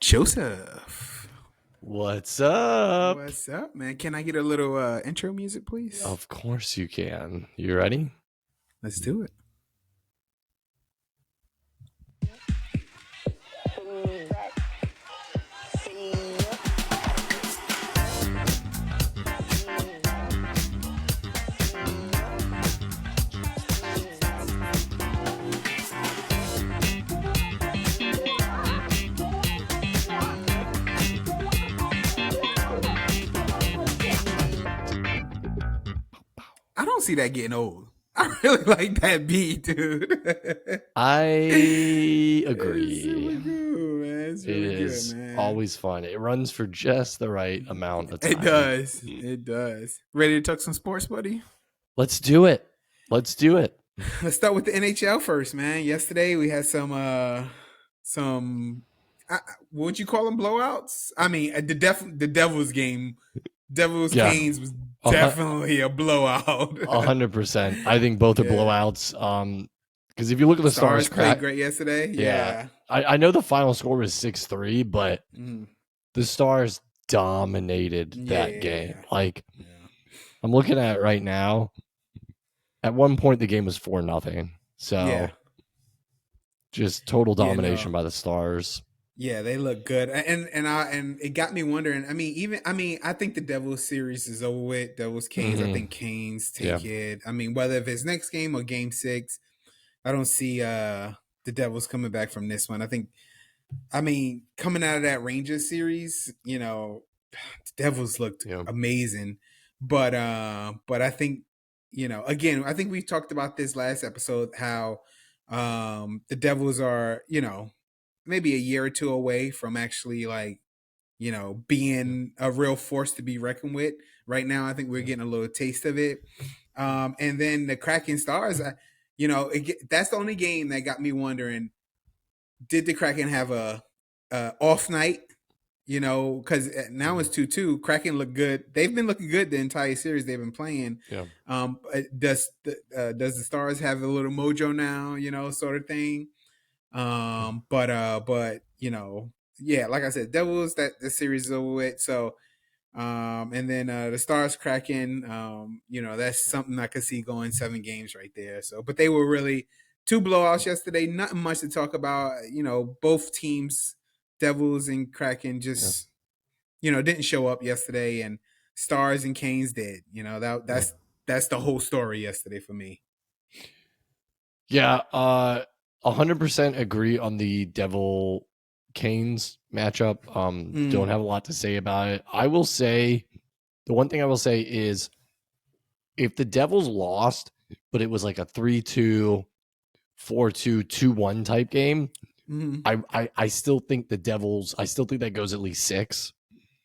Joseph. What's up? What's up, man? Can I get a little intro music, please? Of course you can. You ready? Let's do it. I don't see that getting old. I really like that beat, dude. I It's agree. really good, man. It's really It is good, man. always fun. It runs for just the right amount of time. It does. It does. Ready to talk some sports, buddy? Let's do it. Let's do it. Let's start with the NHL first, man. Yesterday we had some what would you call them, blowouts? I mean, the Devils game, Devils Yeah. Canes was definitely a blowout. 100%. I think both are Yeah. blowouts. Because if you look at the Stars played great yesterday. Yeah. I know the final score was 6-3, but the Stars dominated that game. Like, I'm looking at it right now. At one point, the game was 4-0. So, just total domination by the Stars. Yeah, they look good, and it got me wondering. I think the Devils series is over with. Devils Canes. I think Canes take it. I mean, whether if it's next game or Game 6, I don't see the Devils coming back from this one. Coming out of that Rangers series, the Devils looked amazing, but I think, again, I think we talked about this last episode, how the Devils are, maybe a year or two away from actually, like, being a real force to be reckoned with. Right now, I think we're getting a little taste of it. And then the Kraken Stars, that's the only game that got me wondering, did the Kraken have a off night? Because now it's 2-2. Kraken look good. They've been looking good the entire series they've been playing. Yeah. Does the Stars have a little mojo now? Sort of thing. But like I said, Devils, that the series is over with. So, and then the Stars Kraken, that's something I could see going 7 games right there. So, but they were really 2 blowouts yesterday. Nothing much to talk about. Both teams, Devils and Kraken, just didn't show up yesterday, and Stars and Canes did. That's the whole story yesterday for me. Yeah, 100% agree on the Devil Canes matchup. Don't have a lot to say about it. I will say, the one thing I will say is, if the Devils lost, but it was like a 3-2, 4-2, 2-1 type game, I still think the Devils, I still think that goes at least 6.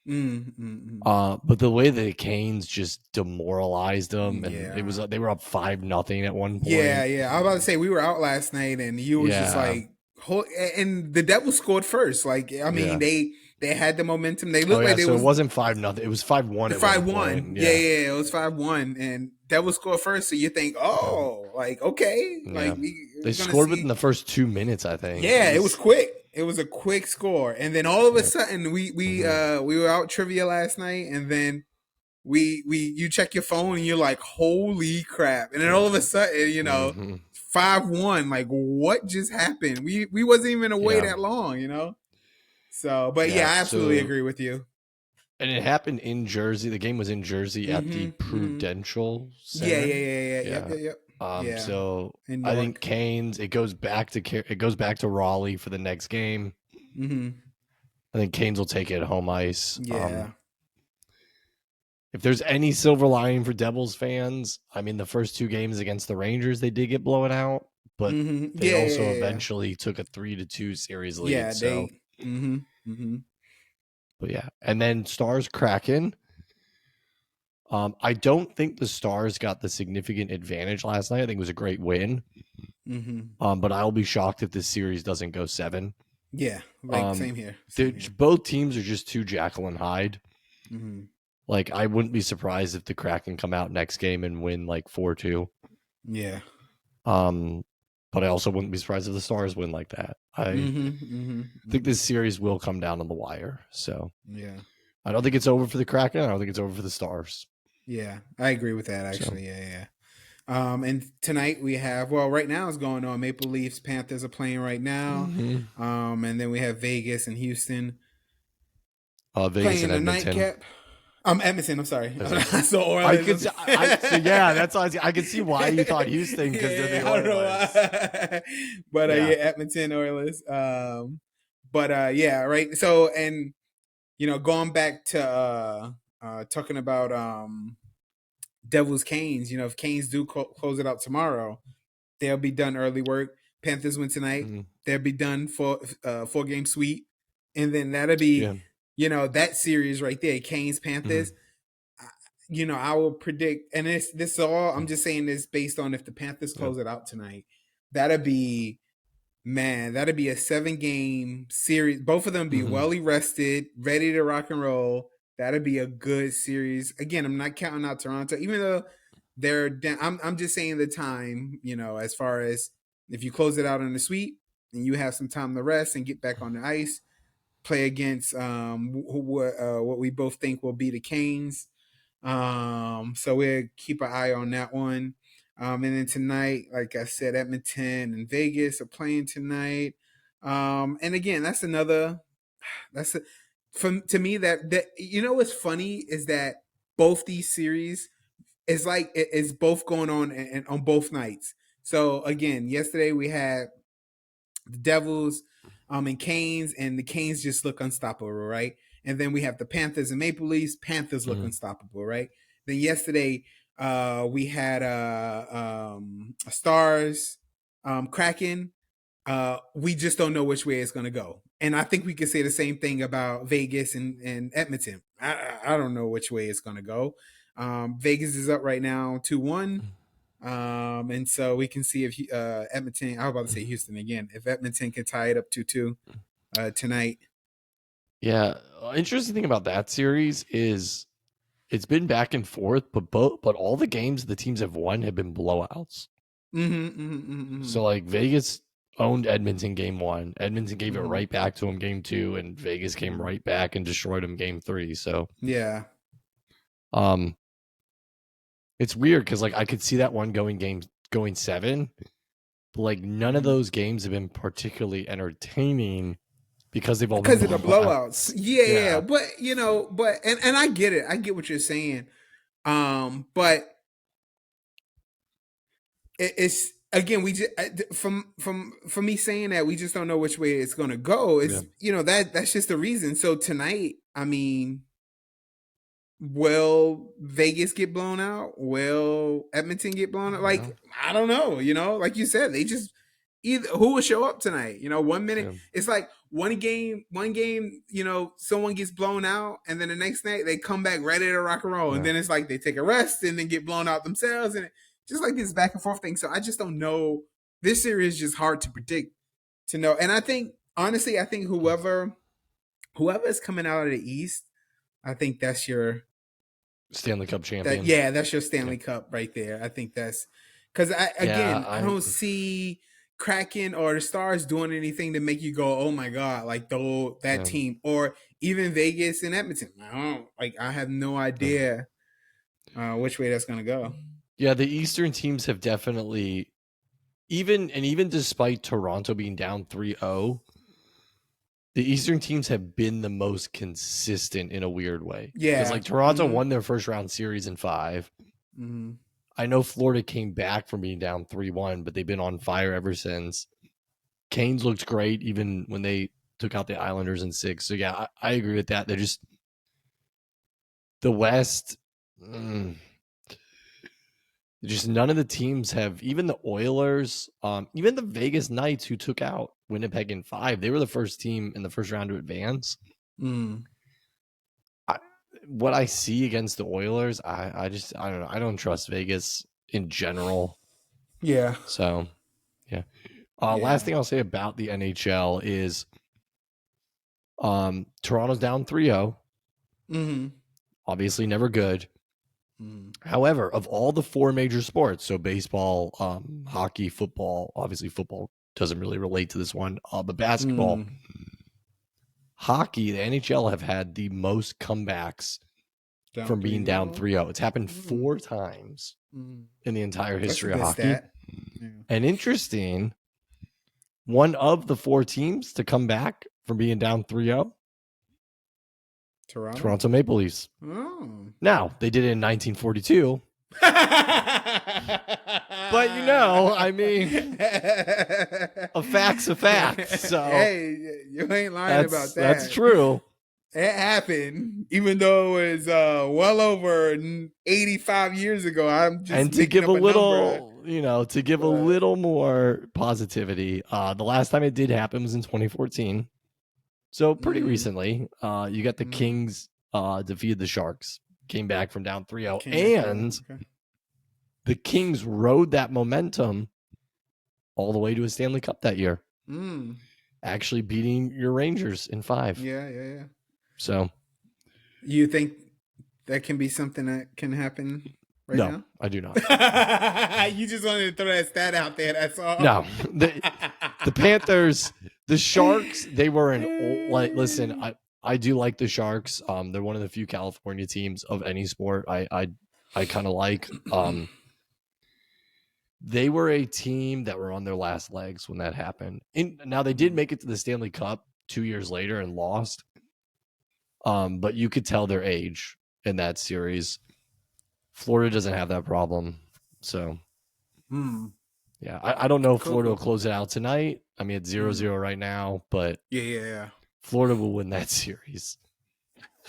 But the way the Canes just demoralized them, and they were up 5-0 at one point. Yeah. I was about to say, we were out last night, and you were just like, and the Devils scored first. Like, they had the momentum. They looked like they it wasn't 5-0. It was 5-1. 5-1. Yeah, it was 5-1, and Devils scored first. So you think, like, okay, like they scored within the first 2 minutes, I think. Yeah, it was quick. It was a quick score, and then all of a sudden, we were out trivia last night, and then you check your phone, and you're like, holy crap! And then all of a sudden, 5-1. Like, what just happened? We wasn't even away that long, So, but I absolutely agree with you. And it happened in Jersey. The game was in Jersey at the Prudential Center. Yeah. So I think Canes, it goes back to Raleigh for the next game. I think Canes will take it at home ice. Yeah. If there's any silver lining for Devils fans, the first 2 games against the Rangers, they did get blown out, but they also eventually took a 3-2 series lead. Yeah, so. But yeah, and then Stars Kraken. I don't think the Stars got the significant advantage last night. I think it was a great win. But I'll be shocked if this series doesn't go 7. Yeah, same here. Both teams are just too Jekyll and Hyde. Like, I wouldn't be surprised if the Kraken come out next game and win like 4-2. Yeah. but I also wouldn't be surprised if the Stars win like that. I think this series will come down on the wire. So yeah, I don't think it's over for the Kraken. I don't think it's over for the Stars. Yeah, I agree with that. Actually, yeah. And tonight we have, well, right now it's going on. Maple Leafs, Panthers are playing right now. And then we have Vegas and Houston. Vegas playing and Edmonton. The nightcap. Edmonton. I'm sorry. So Oilers. That's why I can see why you thought Houston because they're the Oilers. But Edmonton Oilers. Right. So, and going back to talking about Devils Canes. If Canes do close it out tomorrow, they'll be done early work. Panthers win tonight. They'll be done for 4-game sweep, and then that'll be that series right there, Canes Panthers. I will predict, and this all I'm just saying this based on if the Panthers close it out tonight, that'll be a 7-game series. Both of them be well rested, ready to rock and roll. That'd be a good series. Again, I'm not counting out Toronto, even though they're down. I'm just saying the time, as far as if you close it out in the sweep and you have some time to rest and get back on the ice, play against what we both think will be the Canes. So we'll keep an eye on that one. And then tonight, like I said, Edmonton and Vegas are playing tonight. And again, to me that what's funny is that both these series is like it's both going on and on both nights. So again, yesterday we had the Devils and Canes, and the Canes just look unstoppable, right? And then we have the Panthers and Maple Leafs. Panthers look unstoppable, right? Then yesterday we had Stars, Kraken. We just don't know which way it's going to go. And I think we could say the same thing about Vegas and Edmonton. I don't know which way it's going to go. Vegas is up right now 2-1. And so we can see if Edmonton, I was about to say Houston again, if Edmonton can tie it up 2-2 tonight. Yeah. Interesting thing about that series is it's been back and forth, but all the games the teams have won have been blowouts. So like Vegas owned Edmonton game 1. Edmonton gave it right back to them game 2, and Vegas came right back and destroyed them game 3. So yeah. It's weird because like I could see that one going 7, but like none of those games have been particularly entertaining because they've all been of the blowouts. Yeah. But and I get it. I get what you're saying. But it's again, we just from me saying that we just don't know which way it's going to go. It's that's just the reason. So tonight, I mean, will Vegas get blown out? Will Edmonton get blown out? Like, I don't know. Like you said, they just either who will show up tonight. 1 minute it's like one game, someone gets blown out, and then the next night they come back ready to rock and roll, and then it's like they take a rest and then get blown out themselves, and just like this back and forth thing. So I just don't know. This series is just hard to predict, to know. And I think honestly, whoever is coming out of the East, I think that's your Stanley Cup champion. That's your Stanley Cup right there. I think that's because I don't see Kraken or the Stars doing anything to make you go, oh my God, like that team, or even Vegas and Edmonton. I have no idea which way that's going to go. Yeah, the Eastern teams have definitely, even despite Toronto being down 3-0, the Eastern teams have been the most consistent in a weird way. Yeah. Because like Toronto won their first round series in 5. I know Florida came back from being down 3-1, but they've been on fire ever since. Canes looked great even when they took out the Islanders in 6. So yeah, I agree with that. They're just the West. Just none of the teams have, even the Oilers, even the Vegas Knights, who took out Winnipeg in 5, they were the first team in the first round to advance. What I see against the Oilers, I don't know. I don't trust Vegas in general. Yeah. So, yeah. Last thing I'll say about the NHL is Toronto's down 3-0. Obviously never good. However, of all the 4 major sports, so baseball, hockey, football, obviously football doesn't really relate to this one, but basketball, hockey, the NHL have had the most comebacks from being down 3-0. It's happened 4 times in the entire history of hockey. Yeah. And interesting, one of the 4 teams to come back from being down 3-0, Toronto Maple Leafs. Oh. Now, they did it in 1942. But I mean, a fact's a fact. So hey, you ain't lying about that. That's true. It happened, even though it was well over 85 years ago. I'm just and to give a little, to give a little more positivity. The last time it did happen was in 2014. So pretty recently, you got the Kings defeated the Sharks, came back from down 3-0, and the Kings rode that momentum all the way to a Stanley Cup that year, actually beating your Rangers in 5. Yeah. So, you think that can be something that can happen right now? No, I do not. You just wanted to throw that stat out there, that's all. No, the Panthers, the Sharks, they were listen, I do like the Sharks. They're one of the few California teams of any sport I kind of like. They were a team that were on their last legs when that happened. Now they did make it to the Stanley Cup 2 years later and lost. But you could tell their age in that series. Florida doesn't have that problem. So, yeah, I don't know if Florida will close it out tonight. I mean, it's 0-0 right now, but yeah. Florida will win that series.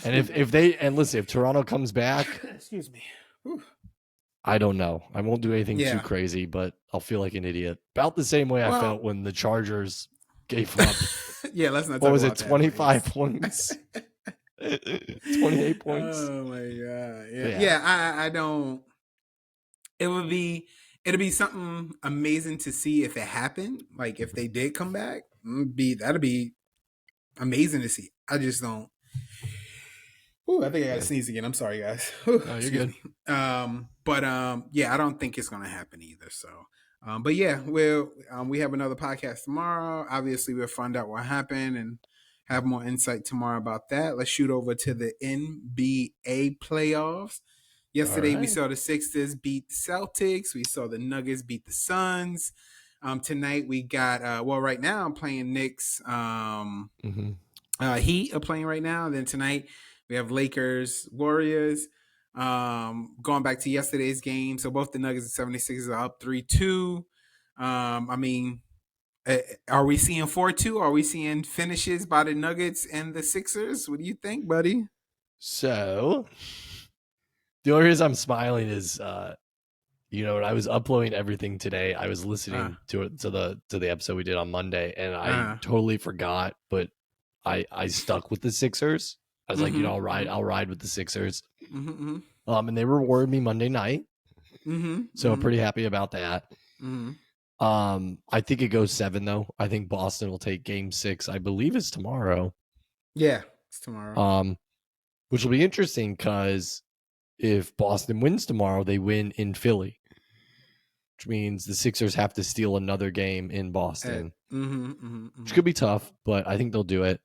And if Toronto comes back, excuse me. I don't know. I won't do anything too crazy, but I'll feel like an idiot. About the same way I felt when the Chargers gave up. Yeah, let's not talk what was about it, 25 points? 28 points. Oh my god. Yeah. I don't. It'll be something amazing to see if it happened. Like if they did come back, that'd be amazing to see. I just don't. Ooh, I think I gotta sneeze again. I'm sorry, guys. No, you're good. Yeah, I don't think it's gonna happen either. So, but yeah, we have another podcast tomorrow. Obviously, we'll find out what happened and have more insight tomorrow about that. Let's shoot over to the NBA playoffs. Yesterday, we saw the Sixers beat the Celtics. We saw the Nuggets beat the Suns. Tonight, we got right now I'm playing Knicks. Heat are playing right now. Then tonight, we have Lakers, Warriors. Going back to yesterday's game, so both the Nuggets and 76ers are up 3-2. I mean, are we seeing 4-2? Are we seeing finishes by the Nuggets and the Sixers? What do you think, buddy? So, the only reason I'm smiling is, when I was uploading everything today, I was listening to the episode we did on Monday, and I totally forgot, but I stuck with the Sixers. I was like, I'll ride with the Sixers. And they rewarded me Monday night. So I'm pretty happy about that. I think it goes 7 though. I think Boston will take game 6. I believe it's tomorrow. Yeah, it's tomorrow. Which will be interesting because if Boston wins tomorrow, they win in Philly, which means the Sixers have to steal another game in Boston, which could be tough, but I think they'll do it.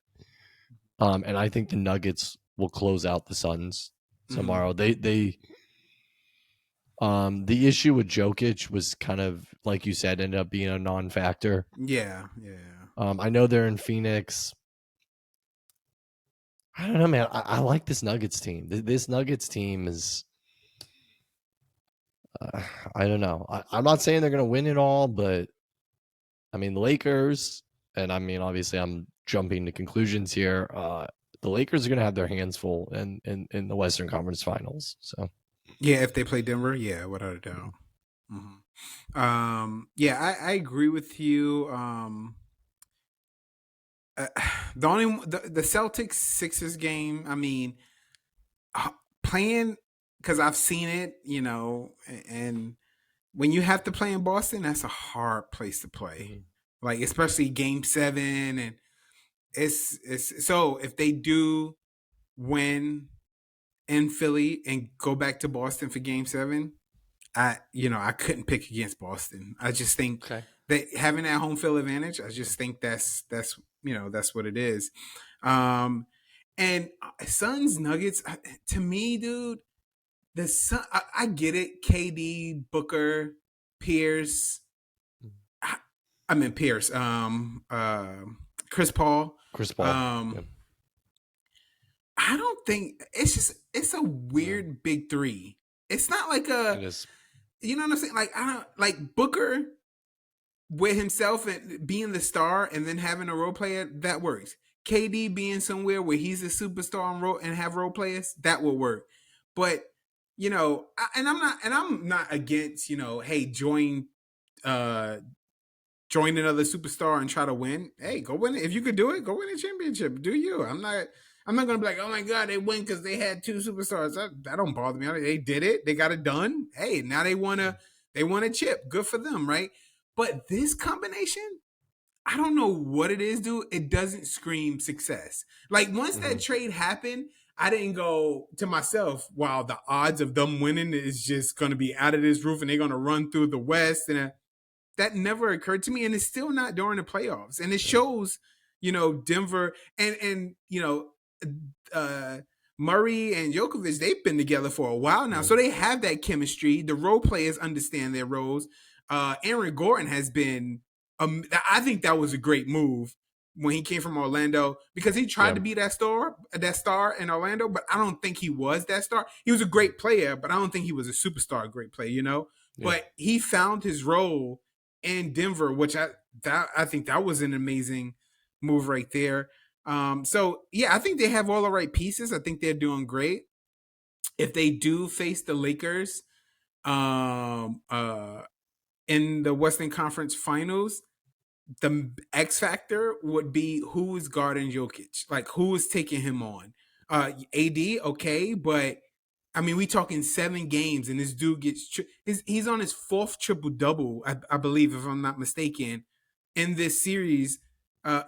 And I think the Nuggets will close out the Suns tomorrow. The issue with Jokic was kind of, like you said, ended up being a non-factor. Yeah. I know they're in Phoenix. I don't know, man. I like this Nuggets team. This Nuggets team is, I don't know. I'm not saying they're going to win it all, but I mean, the Lakers, and I mean, obviously I'm jumping to conclusions here. The Lakers are going to have their hands full in the Western Conference Finals. So, yeah, if they play Denver, yeah, without a doubt. I agree with you. The Celtics Sixers game, I mean, playing, because I've seen it, and when you have to play in Boston, that's a hard place to play. Like, especially game 7, and it's so if they do win in Philly and go back to Boston for Game 7, I couldn't pick against Boston. I just think Okay. that having that home field advantage, I just think that's what it is. And Suns Nuggets, to me, dude, the Sun, I get it. KD, Booker, Pierce. I mean Pierce. Chris Paul. Chris Paul. Yeah. I don't think it's a weird big three. It's not like It is. You know what I'm saying? Like I don't like Booker with himself and being the star and then having a role player, that works. KD being somewhere where he's a superstar and have role players, that will work. But I'm not against, hey, join another superstar and try to win. Hey, go win it. If you could do it, go win a championship. Do you? I'm not gonna be like, oh my god, they win because they had two superstars. That don't bother me. They did it. They got it done. Hey, now they won a chip. Good for them, right? But this combination, I don't know what it is, dude. It doesn't scream success. Like once that trade happened, I didn't go to myself, wow, the odds of them winning is just going to be out of this roof and they're going to run through the West. And that never occurred to me. And it's still not during the playoffs. And it shows, Denver and Murray and Djokovic, they've been together for a while now. So they have that chemistry. The role players understand their roles. Aaron Gordon has been, I think that was a great move when he came from Orlando because he tried to be that star in Orlando, but I don't think he was that star. He was a great player, but I don't think he was a superstar, great player, Yeah. But he found his role in Denver, which I think that was an amazing move right there. So yeah, I think they have all the right pieces. I think they're doing great. If they do face the Lakers, in the Western Conference Finals, the X factor would be who is guarding Jokic, like who is taking him on. AD, okay, but I mean, we talking 7 games, and this dude gets he's on his 4th triple double, I believe, if I'm not mistaken, in this series.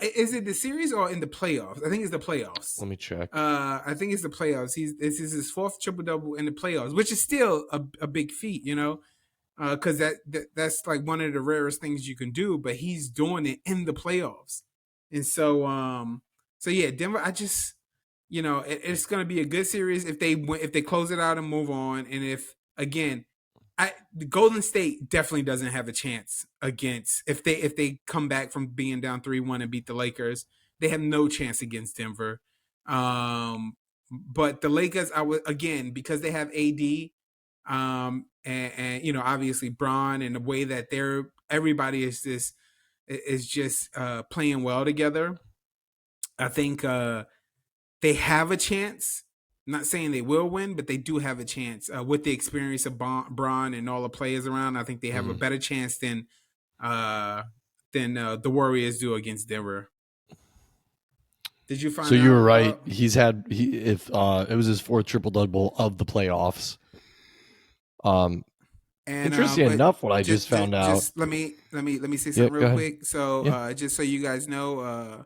Is it the series or in the playoffs? I think it's the playoffs. Let me check. I think it's the playoffs. This is his 4th triple double in the playoffs, which is still a big feat, because that's like one of the rarest things you can do. But he's doing it in the playoffs, and so yeah, Denver. I just it's going to be a good series if they close it out and move on, and if again. The Golden State definitely doesn't have a chance against if they come back from being down 3-1 and beat the Lakers. They have no chance against Denver. But the Lakers, because they have AD, and obviously Bron, and the way that everybody is just playing well together. I think they have a chance. I'm not saying they will win, but they do have a chance with the experience of Bron and all the players around. I think they have a better chance than the Warriors do against Denver. Did you find? So you were right. It was his 4th triple double of the playoffs. Interesting enough, what I just found out. Just let me say something real quick. So just so you guys know,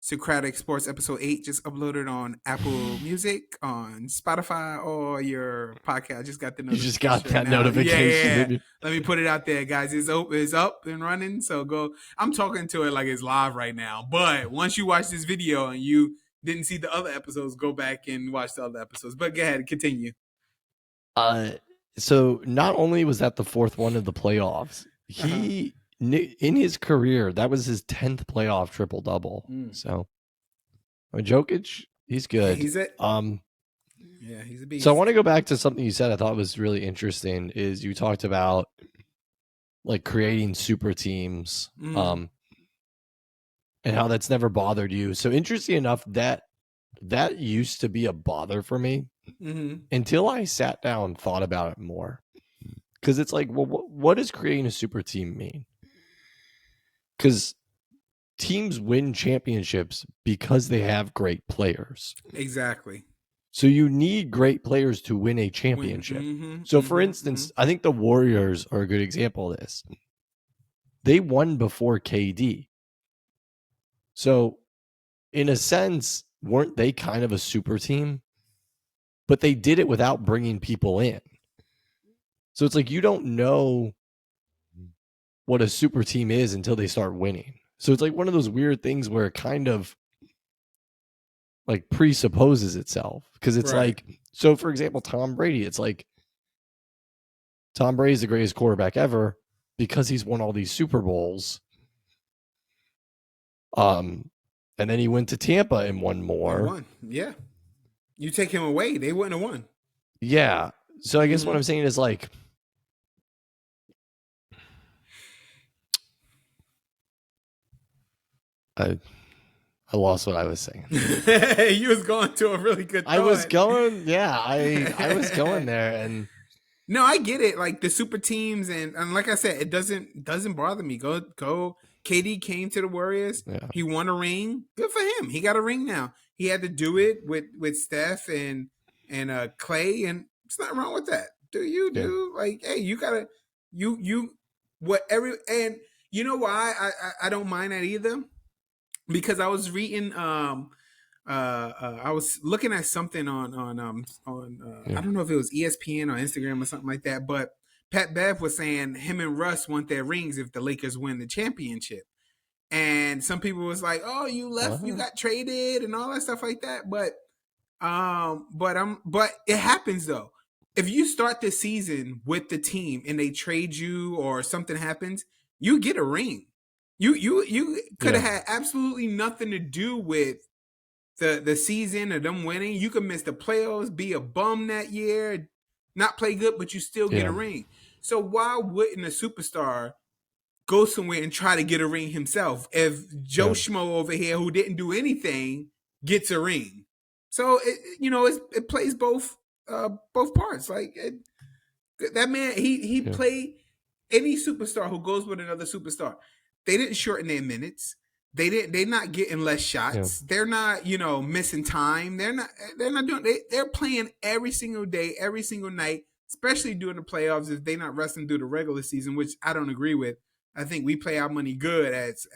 Socratic Sports episode 8 just uploaded on Apple Music, on Spotify, or your podcast. I just got the notification. You just got that notification. Yeah. Let me put it out there, guys. It's up and running. So go. I'm talking to it like it's live right now. But once you watch this video and you didn't see the other episodes, go back and watch the other episodes. But go ahead, continue. So not only was that the 4th one of the playoffs, he in his career, that was his 10th playoff triple double. So, Jokic, he's good. Yeah, he's it. Yeah, he's a beast. So I want to go back to something you said I thought was really interesting. Is you talked about like creating super teams, and how that's never bothered you. So interesting enough, that used to be a bother for me until I sat down and thought about it more. Because it's like, well, what does creating a super team mean? Because teams win championships because they have great players. Exactly. So you need great players to win a championship. So for instance, I think the Warriors are a good example of this. They won before KD. So in a sense, weren't they kind of a super team? but they did it without bringing people in. So it's like you don't know what a super team is until they start winning. So it's like one of those weird things where it kind of like presupposes itself, because it's like, so for example, Tom Brady, it's like Tom Brady's the greatest quarterback ever because he's won all these Super Bowls. And then he went to Tampa and won more. Yeah. You take him away, they wouldn't have won. Yeah. So I guess what I'm saying is like, I lost what I was saying. You was going to a really good thought. I was going there, and no, I get it. Like the super teams, and like I said, it doesn't bother me. Go. KD came to the Warriors. Yeah. He won a ring. Good for him. He got a ring now. He had to do it with Steph and Clay, and it's not wrong with that. Do like, hey, you gotta and you know why I don't mind that either, because I was reading I was looking at something on I don't know if it was ESPN or Instagram or something like that, but Pat Bev was saying him and Russ want their rings if the Lakers win the championship. And some people was like, "Oh, you left, you got traded and all that stuff like that." But it happens though. If you start the season with the team and they trade you or something happens, you get a ring. You could have had absolutely nothing to do with the season or them winning. You could miss the playoffs, be a bum that year, not play good, but you still get a ring. So why wouldn't a superstar go somewhere and try to get a ring himself if Joe Schmo over here, who didn't do anything, gets a ring? So it plays both parts. Like that man, he played any superstar who goes with another superstar. They didn't shorten their minutes. They're not getting less shots. They're not, missing time. They're not doing. They're playing every single day, every single night, especially during the playoffs. If they're not resting through the regular season, which I don't agree with. I think we play our money good as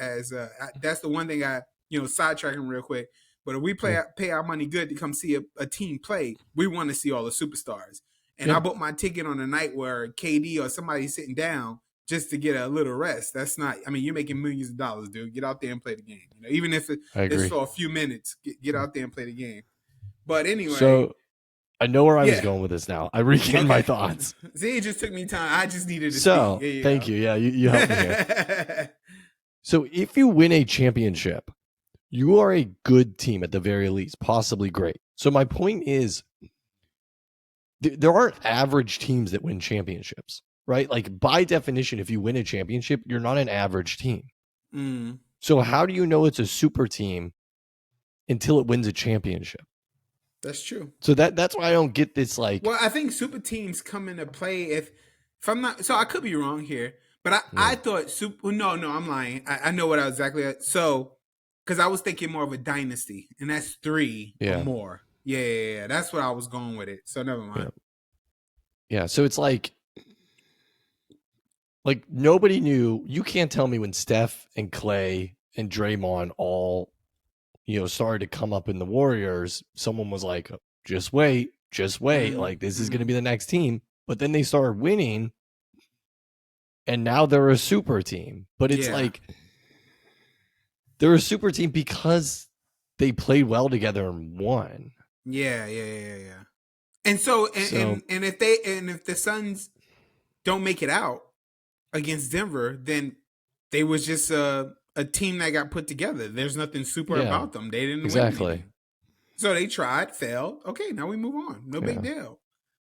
that's the one thing I sidetracking real quick. But if we pay our money good to come see a team play, we want to see all the superstars. And I bought my ticket on a night where KD or somebody's sitting down just to get a little rest. That's not. I mean, you're making millions of dollars, dude. Get out there and play the game. Even if it's for a few minutes, get out there and play the game. But anyway, so I know where I was going with this now. I regained my thoughts. See, it just took me time. I just needed to speak. Thank you. Yeah, you helped me here. So if you win a championship, you are a good team at the very least, possibly great. So my point is, there aren't average teams that win championships, right? Like by definition, if you win a championship, you're not an average team. So how do you know it's a super team until it wins a championship? That's true. So that's why I don't get this. Like, well, I think super teams come into play if I'm not. So I could be wrong here, but I thought super. No, I'm lying. I know what I exactly. So because I was thinking more of a dynasty, and that's 3 or more. Yeah. That's what I was going with it. So never mind. Yeah. So it's like nobody knew. You can't tell me when Steph and Clay and Draymond all, started to come up in the Warriors, someone was like, just wait. Like, this is going to be the next team. But then they started winning, and now they're a super team. But it's like, they're a super team because they played well together and won. Yeah. And so, and if the Suns don't make it out against Denver, then they was just a team that got put together. There's nothing super about them. They didn't win anything. So they tried, failed. Okay, now we move on. No big deal.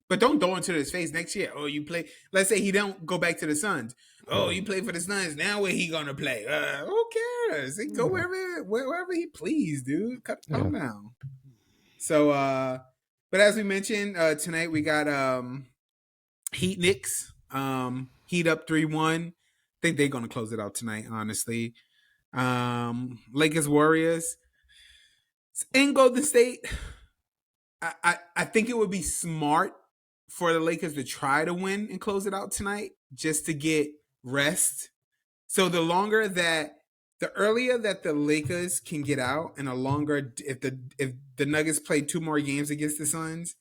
But don't throw into his face next year. Oh, you play. Let's say he don't go back to the Suns. Oh, you play for the Suns. Now where he gonna play? Who cares? He go wherever he please, dude. Calm down. So, but as we mentioned tonight, we got Heat Knicks. Heat up 3-1. I think they're gonna close it out tonight. Honestly. Lakers Warriors in Golden State. I think it would be smart for the Lakers to try to win and close it out tonight just to get rest. So the earlier that the Lakers can get out, and the longer if the Nuggets play 2 more games against the Suns,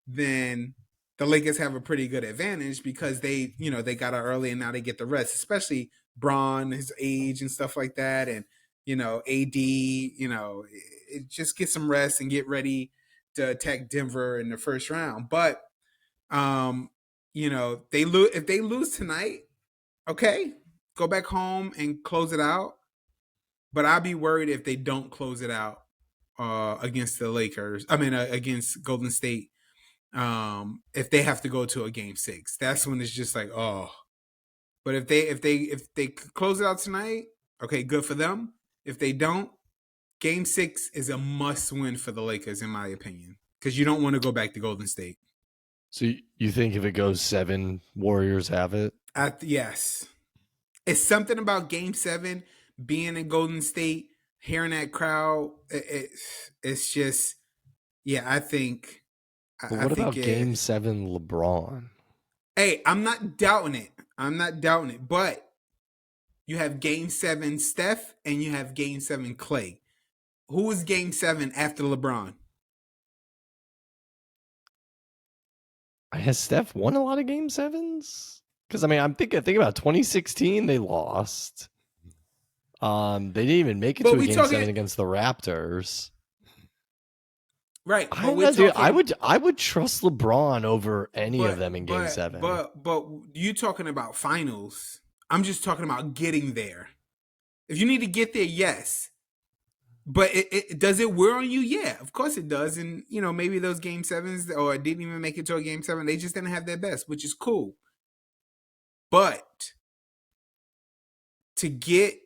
then the Lakers have a pretty good advantage because they, they got out early and now they get the rest, especially Braun, his age and stuff like that. And, AD, it just get some rest and get ready to attack Denver in the first round. But, they lose if they lose tonight, okay, go back home and close it out. But I'll be worried if they don't close it out against the Lakers. I mean, against Golden State. If they have to go to a game 6, that's when it's just like, oh. But if they close it out tonight, okay, good for them. If they don't, game 6 is a must win for the Lakers, in my opinion, because you don't want to go back to Golden State. So you think if it goes 7, Warriors have it? Yes. It's something about game 7 being in Golden State, hearing that crowd. It's just, yeah, I think. But what about game 7 LeBron? Hey, I'm not doubting it. But you have game 7 Steph and you have game 7 Clay. Who is game 7 after LeBron? Has Steph won a lot of game 7s? Because, I mean, I'm thinking about 2016, they lost. They didn't even make it to a game 7 against the Raptors. Right. I would trust LeBron over any of them in game 7. But you talking about finals. I'm just talking about getting there. If you need to get there, yes. But it does it wear on you? Yeah, of course it does. And, maybe those game 7s or didn't even make it to a game 7. They just didn't have their best, which is cool. But to get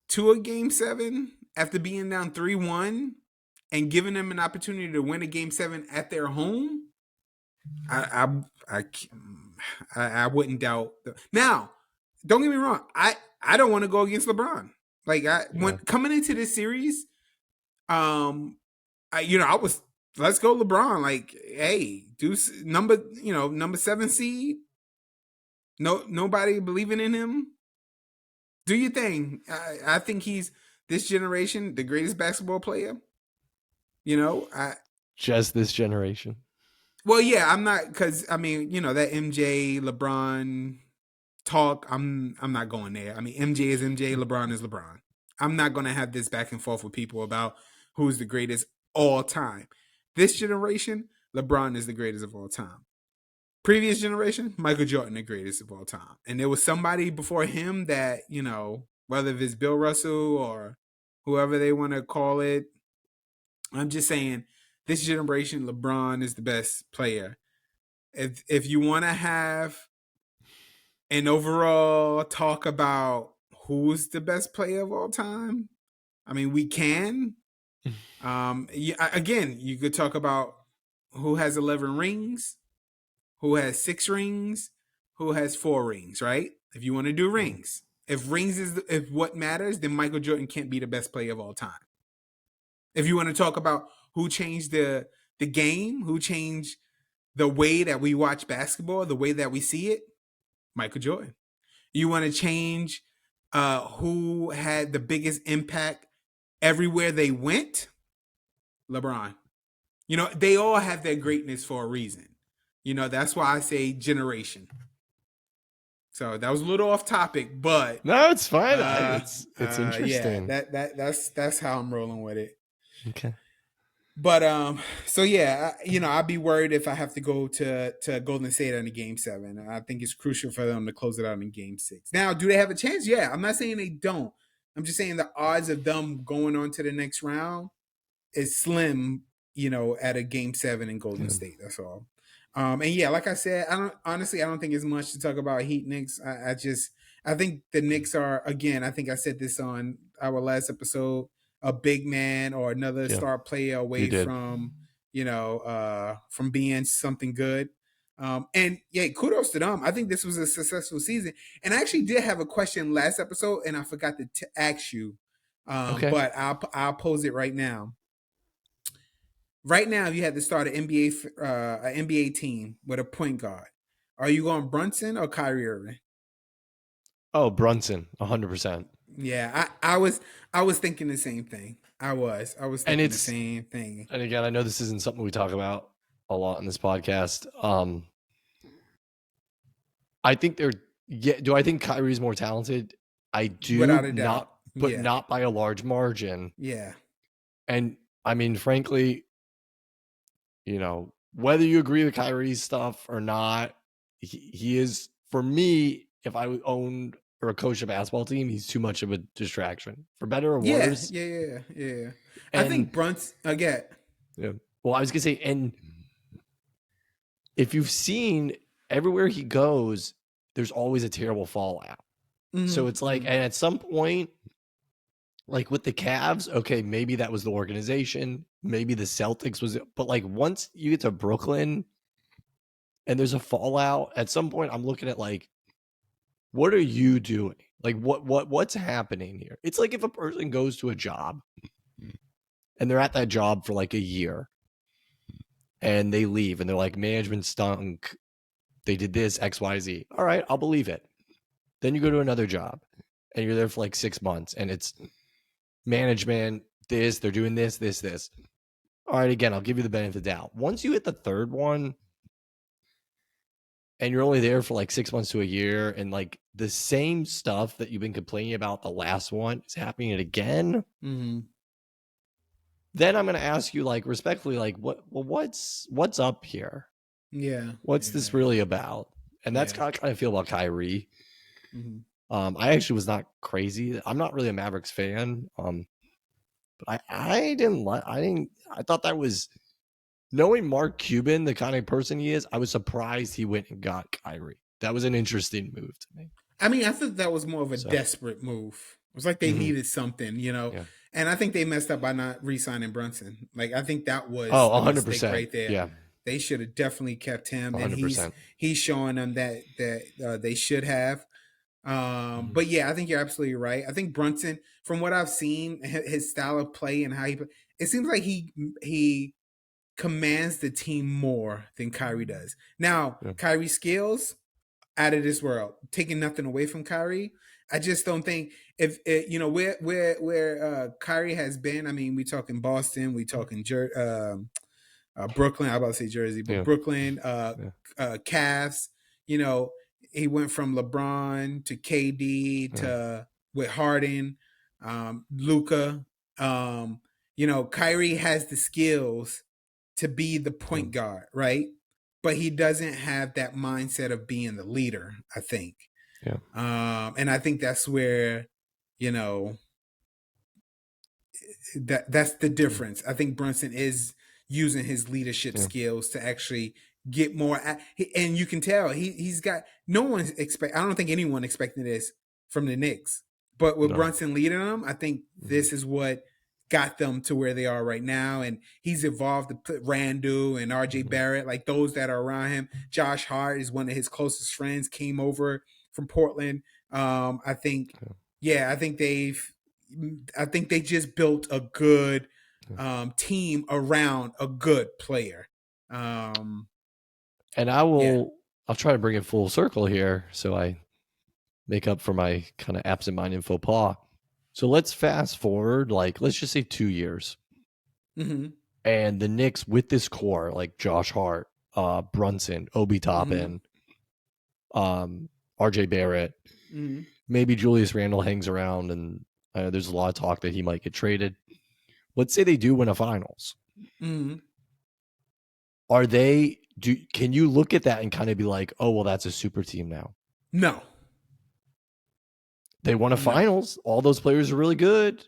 to a game 7 after being down 3-1 and giving them an opportunity to win a game 7 at their home, I wouldn't doubt. Now, don't get me wrong. I don't want to go against LeBron. Like when coming into this series, let's go LeBron. Like, hey, do number 7 seed. No, nobody believing in him. Do your thing. I think he's this generation the greatest basketball player. Just this generation. Well, yeah, I'm not, because I mean, that MJ LeBron talk. I'm not going there. I mean, MJ is MJ, LeBron is LeBron. I'm not going to have this back and forth with people about who's the greatest all time. This generation, LeBron is the greatest of all time. Previous generation, Michael Jordan, the greatest of all time. And there was somebody before him that, whether it's Bill Russell or whoever they want to call it, I'm just saying this generation, LeBron is the best player. If you want to have an overall talk about who's the best player of all time, I mean, we can. Again, you could talk about who has 11 rings, who has 6 rings, who has 4 rings, right? If you want to do rings. If rings is if what matters, then Michael Jordan can't be the best player of all time. If you want to talk about who changed the game, who changed the way that we watch basketball, the way that we see it, Michael Jordan. You want to change who had the biggest impact everywhere they went? LeBron. They all have their greatness for a reason. That's why I say generation. So that was a little off topic, but no, it's fine. It's interesting. Yeah, that's how I'm rolling with it. Okay. But so yeah, I'd be worried if I have to go to Golden State in a game 7. I think it's crucial for them to close it out in game 6. Now, do they have a chance? Yeah, I'm not saying they don't. I'm just saying the odds of them going on to the next round is slim, at a game 7 in Golden State. That's all. And yeah, like I said, I don't think it's much to talk about Heat Knicks. I think the Knicks are, again, I think I said this on our last episode, a big man or another star player away from, from being something good. And yeah, kudos to them. I think this was a successful season. And I actually did have a question last episode and I forgot to ask you. But I'll pose it right now. Right now, if you had to start an NBA team with a point guard, are you going Brunson or Kyrie Irving? Oh, Brunson, 100%. Yeah, I was thinking the same thing. I was thinking the same thing. And again, I know this isn't something we talk about a lot in this podcast. I think do I think Kyrie's more talented? I do, without a doubt. Not by a large margin. Yeah. And I mean, frankly, whether you agree with Kyrie's stuff or not, he is, for me, if I owned or coach a basketball team, he's too much of a distraction, for better or worse. Yeah. I think Brunson again. Yeah. Well, I was gonna say, and if you've seen everywhere he goes, there's always a terrible fallout. Mm-hmm. So it's like, and at some point, like with the Cavs, okay, maybe that was the organization, maybe the Celtics was, but like once you get to Brooklyn and there's a fallout, at some point I'm looking at like, what are you doing? Like what's happening here? It's like if a person goes to a job and they're at that job for like a year and they leave and they're like, management stunk. They did this, X, Y, Z. All right, I'll believe it. Then you go to another job and you're there for like 6 months and it's management, they're doing this. All right, again, I'll give you the benefit of the doubt. Once you hit the third one and you're only there for like 6 months to a year and like the same stuff that you've been complaining about the last one is happening again, then I'm going to ask you like respectfully, like what's up here? Yeah. What's this really about? And that's kind of feel about Kyrie. I actually was not crazy. I'm not really a Mavericks fan. But I thought that was, knowing Mark Cuban, the kind of person he is, I was surprised he went and got Kyrie. That was an interesting move to me. I mean, I think that was more of a desperate move. It was like they needed something, Yeah. And I think they messed up by not re-signing Brunson. Like, I think that was 100% right there. Yeah. They should have definitely kept him. 100%. And he's showing them that they should have. But yeah, I think you're absolutely right. I think Brunson, from what I've seen, his style of play and how it seems like he commands the team more than Kyrie does. Now, Kyrie's skills, out of this world. Taking nothing away from Kyrie, I just don't think if where Kyrie has been. I mean, we talking Boston, we talking Brooklyn. I'm about to say Jersey, but Brooklyn, Cavs. He went from LeBron to KD to with Harden, Luka. Kyrie has the skills to be the point guard, right? But he doesn't have that mindset of being the leader, I think. Yeah. And I think that's where, that's the difference. I think Brunson is using his leadership skills to actually get more. And you can tell he's got, I don't think anyone expected this from the Knicks. But with Brunson leading them, I think this is what got them to where they are right now. And he's evolved to put Randu and RJ Barrett, like those that are around him. Josh Hart is one of his closest friends, came over from Portland. I think they just built a good team around a good player. And I'll try to bring it full circle here so I make up for my kind of absent-minded faux pas. So let's fast forward, like, let's just say 2 years. And the Knicks with this core, like Josh Hart, Brunson, Obi Toppin, RJ Barrett, maybe Julius Randle hangs around, and there's a lot of talk that he might get traded. Let's say they do win a finals. Can you look at that and kind of be like, oh, well, that's a super team now? No. They won a finals. All those players are really good.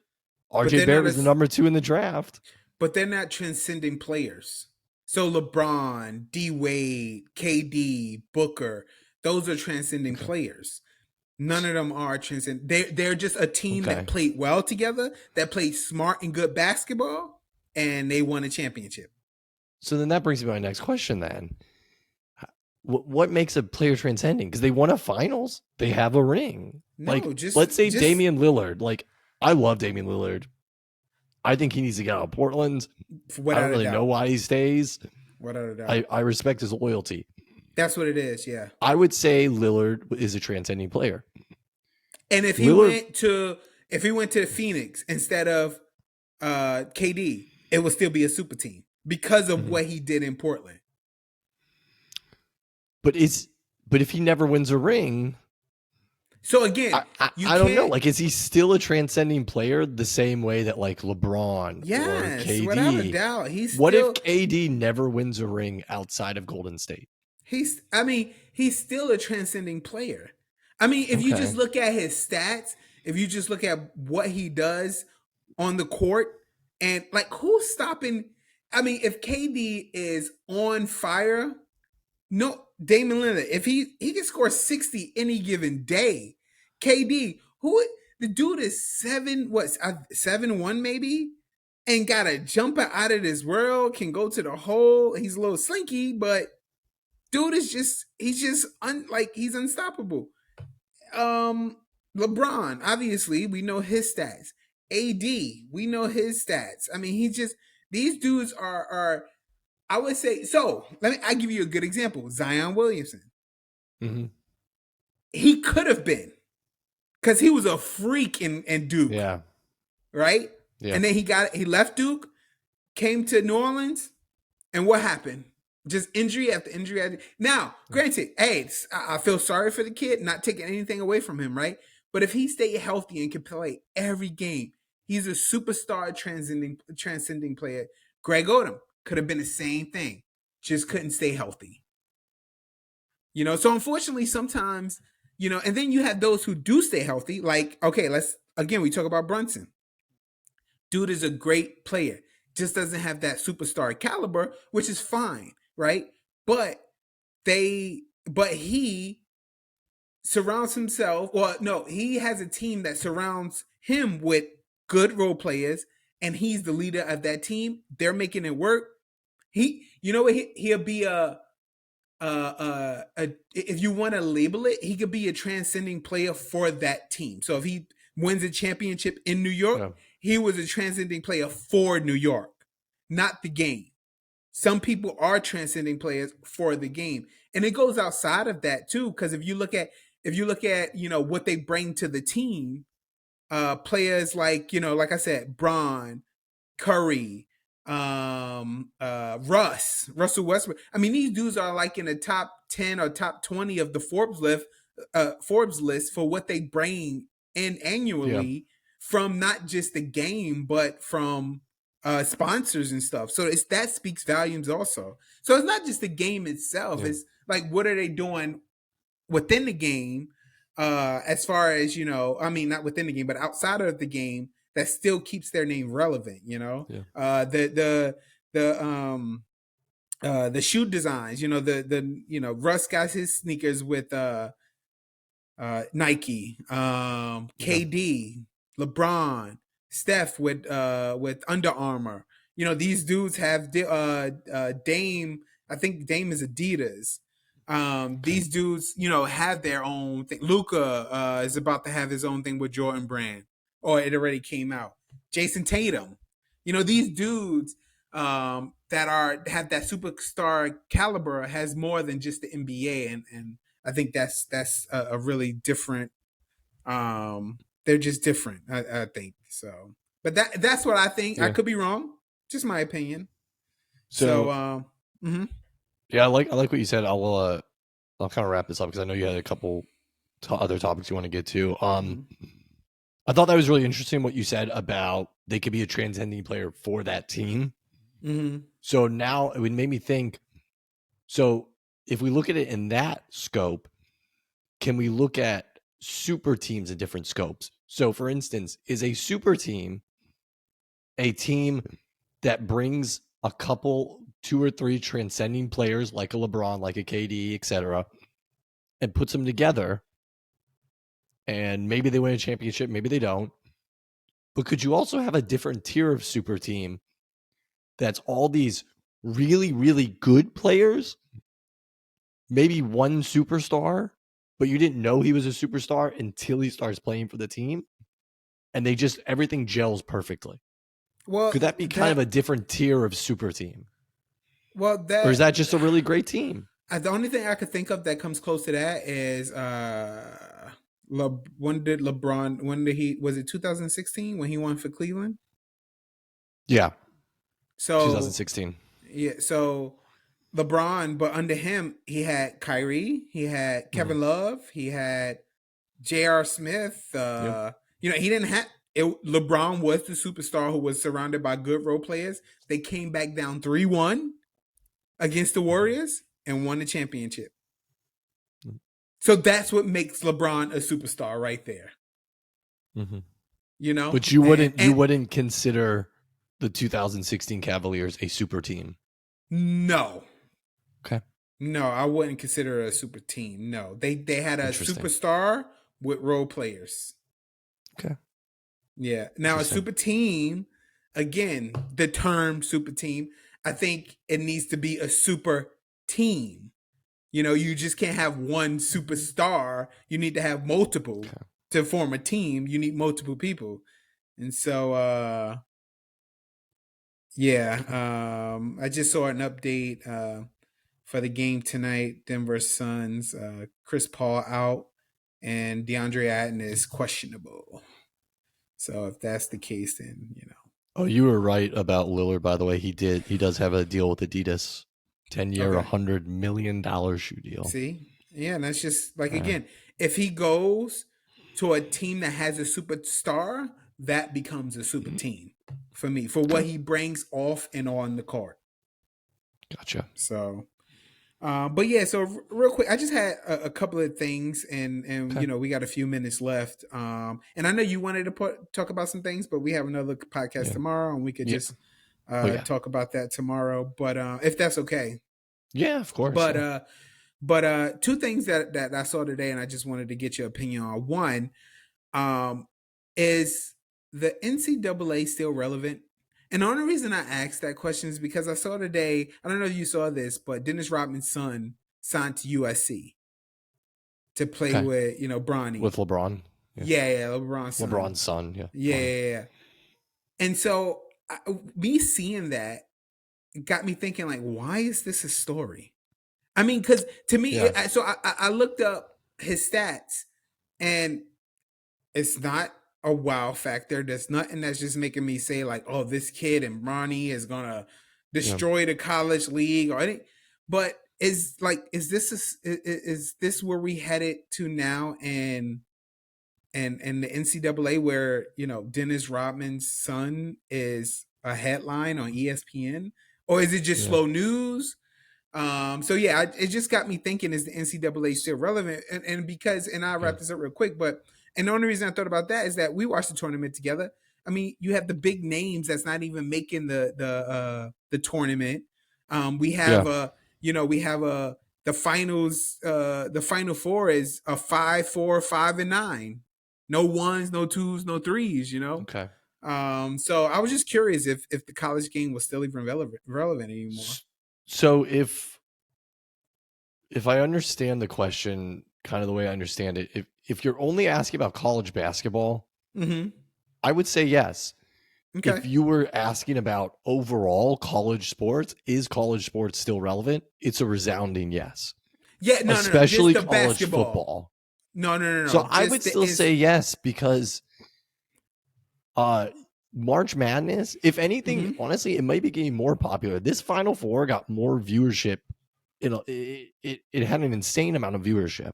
RJ Barrett was the number 2 in the draft. But they're not transcending players. So LeBron, D-Wade, KD, Booker, those are transcending players. None of them are transcending. They're just a team that played well together, that played smart and good basketball, and they won a championship. So then that brings me to my next question then. What makes a player transcending? Because they won a finals. They have a ring. Let's say Damian Lillard. Like, I love Damian Lillard. I think he needs to get out of Portland. I don't really know why he stays. Without a doubt. I respect his loyalty. That's what it is, yeah. I would say Lillard is a transcending player. And if he went to the Phoenix instead of KD, it would still be a super team because of what he did in Portland. But if he never wins a ring, so again, I don't know. Like, is he still a transcending player the same way that like LeBron or KD? Without a doubt, what if KD never wins a ring outside of Golden State? He's still a transcending player. I mean, if you just look at his stats, if you just look at what he does on the court, and like who's stopping? I mean, if KD is on fire, no, Damian Lillard, if he can score 60 any given day, KD, the dude is 7-1 maybe, and got a jumper out of this world, can go to the hole. He's a little slinky, but dude is he's unstoppable. LeBron, obviously, we know his stats. AD, we know his stats. I mean, these dudes are I would say, so I give you a good example. Zion Williamson. Mm-hmm. He could have been, because he was a freak in Duke. Yeah. Right? Yeah. And then he left Duke, came to New Orleans, and what happened? Just injury after injury. Now, granted, hey, I feel sorry for the kid, not taking anything away from him, right? But if he stayed healthy and could play every game, he's a superstar transcending player. Greg Odom could have been the same thing, just couldn't stay healthy. So unfortunately, sometimes, and then you have those who do stay healthy. Like, okay, we talk about Brunson. Dude is a great player, just doesn't have that superstar caliber, which is fine, right? But he surrounds himself. Well, no, he has a team that surrounds him with good role players, and he's the leader of that team. They're making it work. He'll be if you want to label it, he could be a transcending player for that team. So if he wins a championship in New York, he was a transcending player for New York, not the game. Some people are transcending players for the game, and it goes outside of that too. Because if you look at what they bring to the team, players like like I said, Bron, Curry, Russell Westbrook. I mean, these dudes are like in the top 10 or top 20 of the Forbes list for what they bring in annually from not just the game, but from sponsors and stuff. So that speaks volumes also. So it's not just the game itself. It's like, what are they doing within the game? As far as, not within the game, but outside of the game, that still keeps their name relevant, the shoe designs, Russ got his sneakers with Nike, KD, LeBron, Steph with Under Armour. These dudes have Dame. I think Dame is Adidas. These dudes, have their own thing. Luka is about to have his own thing with Jordan Brand, or it already came out. Jason Tatum. These dudes that have that superstar caliber has more than just the NBA, and I think that's a really different. They're just different. I think so, but that's what I think. I could be wrong. Just my opinion. So yeah, I like what you said. I'll kind of wrap this up because I know you had a couple other topics you want to get to. I thought that was really interesting what you said about they could be a transcending player for that team. Mm-hmm. So now it made me think. So if we look at it in that scope, can we look at super teams in different scopes? So for instance, is a super team a team that brings a couple, 2 or 3 transcending players like a LeBron, like a KD, etc., and puts them together, and maybe they win a championship, maybe they don't. But could you also have a different tier of super team that's all these really, really good players, maybe one superstar, but you didn't know he was a superstar until he starts playing for the team, and everything gels perfectly? Well, could that be kind of a different tier of super team? Well, or is that just a really great team? The only thing I could think of that comes close to that is when did LeBron, was it 2016 when he won for Cleveland? Yeah. So 2016. Yeah. So LeBron, but under him, he had Kyrie, he had Mhm. Kevin Love, he had J.R. Smith. Yep. He didn't have it. LeBron was the superstar who was surrounded by good role players. They came back down 3-1 against the Warriors and won the championship. Mhm. So that's what makes LeBron a superstar right there. Mm-hmm. But you wouldn't consider the 2016 Cavaliers a super team. No. Okay. No, I wouldn't consider it a super team. No, they had a superstar with role players. Okay. Yeah. Now a super team, again, the term super team, I think it needs to be a super team. You just can't have one superstar. You need to have multiple to form a team. You need multiple people. And so I just saw an update for the game tonight. Denver Suns, Chris Paul out, and DeAndre Ayton is questionable. So if that's the case, then Oh, you were right about Lillard. By the way, he does have a deal with Adidas, 10-year, $100 million shoe deal. See, yeah, and that's just like again, if he goes to a team that has a superstar, that becomes a super team for me for what he brings off and on the court. Gotcha. So, but yeah, so real quick, I just had a couple of things, and we got a few minutes left. And I know you wanted to talk about some things, but we have another podcast tomorrow, and we could just talk about that tomorrow. But if that's okay, yeah, of course. But two things that I saw today, and I just wanted to get your opinion on. One, is the NCAA still relevant? And the only reason I asked that question is because I saw today, I don't know if you saw this, but Dennis Rodman's son signed to USC to play with, Bronny. With LeBron? Yeah, LeBron's son. LeBron's son, yeah. Yeah. And so me seeing that got me thinking, like, why is this a story? I mean, because to me, so I looked up his stats, and it's not a wow factor. There's nothing that's just making me say like, oh, this kid and Bronny is gonna destroy the college league or anything. But is this where we headed to now? And the NCAA, where Dennis Rodman's son is a headline on ESPN, or is it just slow news? So yeah, it just got me thinking: is the NCAA still relevant? And I'll wrap this up real quick, but. And the only reason I thought about that is that we watched the tournament together. I mean, you have the big names that's not even making the tournament. We have the finals. The final four is a 5, 4, 5, and 9. No ones, no twos, no threes. Okay. So I was just curious if the college game was still even relevant anymore. So if I understand the question kind of the way I understand it, if you're only asking about college basketball, I would say yes. Okay. If you were asking about overall college sports, is college sports still relevant? It's a resounding yes. Yeah, especially just the college basketball. Football. No. So I would still say yes, because March Madness, if anything, honestly, it might be getting more popular. This Final Four got more viewership. It had an insane amount of viewership.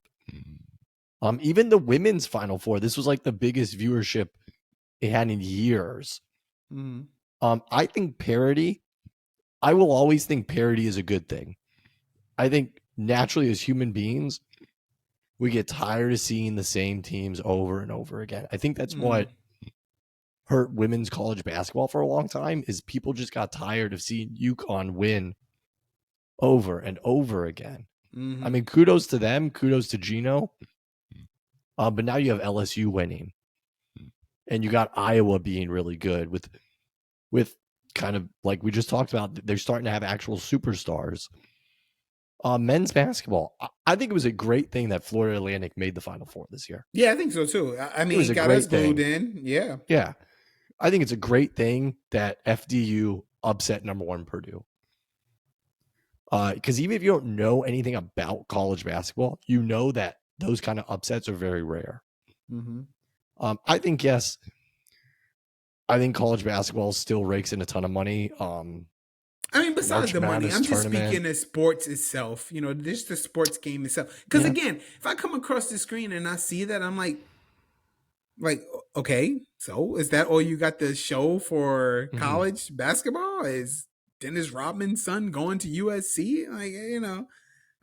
Even the women's Final Four, this was like the biggest viewership it had in years. I think parity, I will always think parity is a good thing. I think naturally as human beings, we get tired of seeing the same teams over and over again. I think that's what hurt women's college basketball for a long time, is people just got tired of seeing UConn win over and over again. I mean, kudos to them, kudos to Gino. But now you have LSU winning, and you got Iowa being really good with kind of like we just talked about. They're starting to have actual superstars. Men's basketball, I think it was a great thing that Florida Atlantic made the Final Four this year. Yeah, I think so too. I mean, it got us glued in. Yeah. I think it's a great thing that FDU upset number 1 Purdue. Because even if you don't know anything about college basketball, you know that those kind of upsets are very rare. I think, yes, I think college basketball still rakes in a ton of money. I mean, besides March the money, Madness I'm just tournament. speaking of sports itself. You know, just the sports game itself. Because again, if I come across the screen and I see that, I'm like, okay, so is that all you got to show for college basketball? Is Dennis Rodman's son going to USC? Like, you know,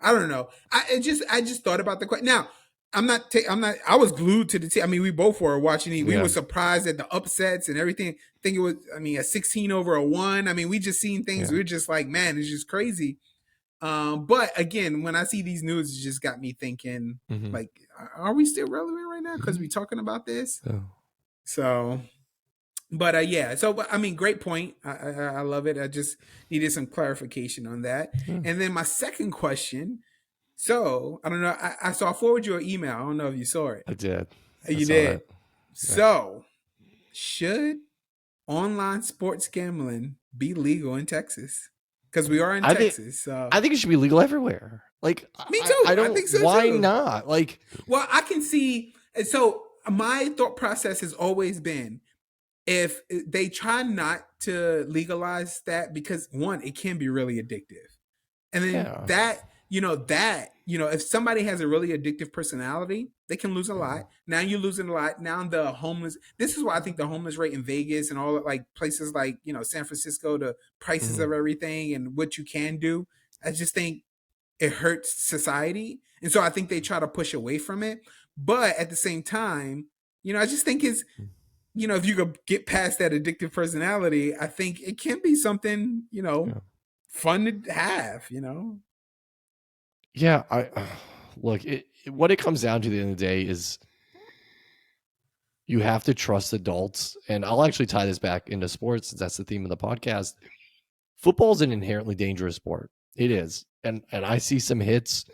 I don't know. I just thought about the question. Now, I'm not. I was glued to the team. I mean, we both were watching it. We were surprised at the upsets and everything. I think it was. I mean, a 16 over a 1. I mean, we just seen things. We are just like, man, it's just crazy. But again, when I see these news, it just got me thinking, like, are we still relevant right now? Because we're talking about this. So, but yeah. So, I mean, great point. I love it. I just needed some clarification on that. And then my second question. So I don't know. I saw. I forwarded you an email. I don't know if you saw it. I did. You did. So should online sports gambling be legal in Texas? Because we are in Texas. So I think it should be legal everywhere. Like me too. I think so. Why too. not? Like, well, I can see. So my thought process has always been, if they try not to legalize that, because one, it can be really addictive, and then if somebody has a really addictive personality, they can lose a lot. Now you're losing a lot. Now the homeless. This is why I think the homeless rate in Vegas and all like places like San Francisco, the prices of everything and what you can do. I just think it hurts society, and so I think they try to push away from it. But at the same time, I just think it's. If you could get past that addictive personality, I think it can be something, fun to have, Yeah, look, what it comes down to at the end of the day is you have to trust adults. And I'll actually tie this back into sports, since that's the theme of the podcast. Football is an inherently dangerous sport. It is. And I see some hits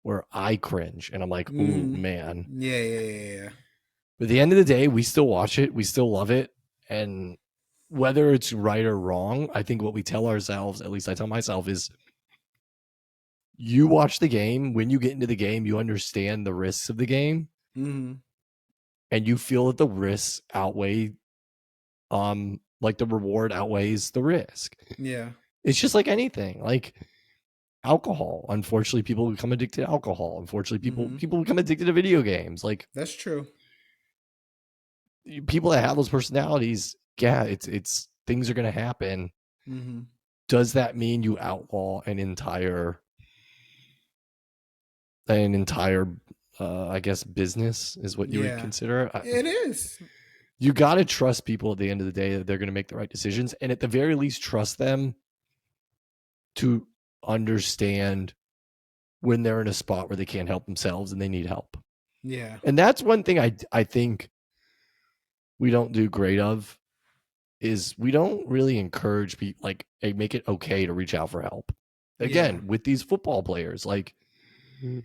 where I cringe and I'm like, ooh, man. Yeah. But at the end of the day, we still watch it. We still love it. And whether it's right or wrong, I think what we tell ourselves, at least I tell myself, is you watch the game. When you get into the game, you understand the risks of the game. And you feel that the risks outweigh, like the reward outweighs the risk. Yeah. It's just like anything. Like alcohol. Unfortunately, people become addicted to alcohol. Unfortunately, people become addicted to video games. Like, that's true. People that have those personalities, yeah, it's things are going to happen. Does that mean you outlaw an entire I guess business is what you would consider? It is. You got to trust people at the end of the day that they're going to make the right decisions, and at the very least trust them to understand when they're in a spot where they can't help themselves and they need help. Yeah. And that's one thing I think we don't do great of, is we don't really encourage people, like, hey, make it okay to reach out for help. Again, with these football players, like, if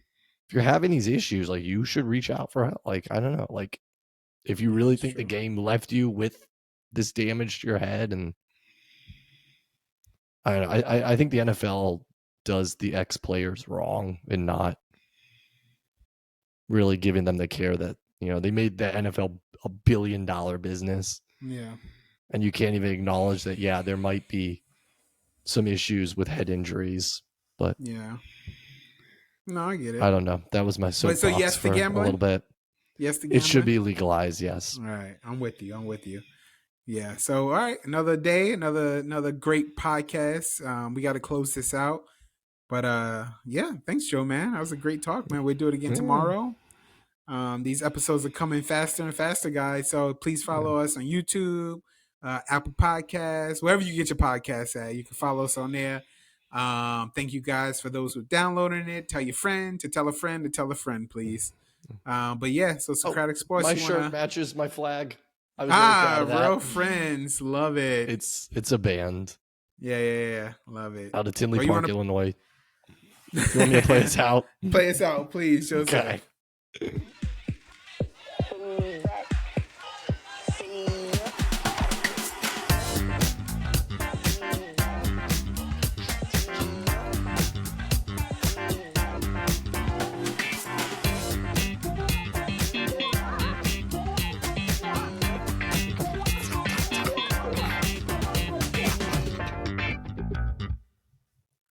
you're having these issues, like, you should reach out for help. Like, I don't know, like, if you really think the game left you with this damage to your head, and I think the NFL does the ex-players wrong in not really giving them the care that, they made the NFL a $1 billion business. Yeah. And you can't even acknowledge that, there might be some issues with head injuries, but yeah. No, I get it. I don't know. That was my soapbox for a little bit. Yes to gambling? It should be legalized, yes. All right. I'm with you. Yeah. So, all right. Another day, another great podcast. We got to close this out. But yeah, thanks, Joe, man. That was a great talk, man. We'll do it again tomorrow. These episodes are coming faster and faster, guys. So please follow us on YouTube, Apple Podcasts, wherever you get your podcasts at. You can follow us on there. Thank you guys for those who are downloading it. Tell your friend to tell a friend to tell a friend, please. But yeah, so Socratic Sports. My shirt matches my flag. I was really proud of that. Real Friends, love it. It's a band. Yeah, love it. Out of Tinley Park, Illinois. You want me to play us out? Play us out, please, Joseph. Okay.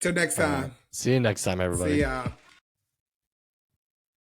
Till next time. See you next time, everybody. See y'all.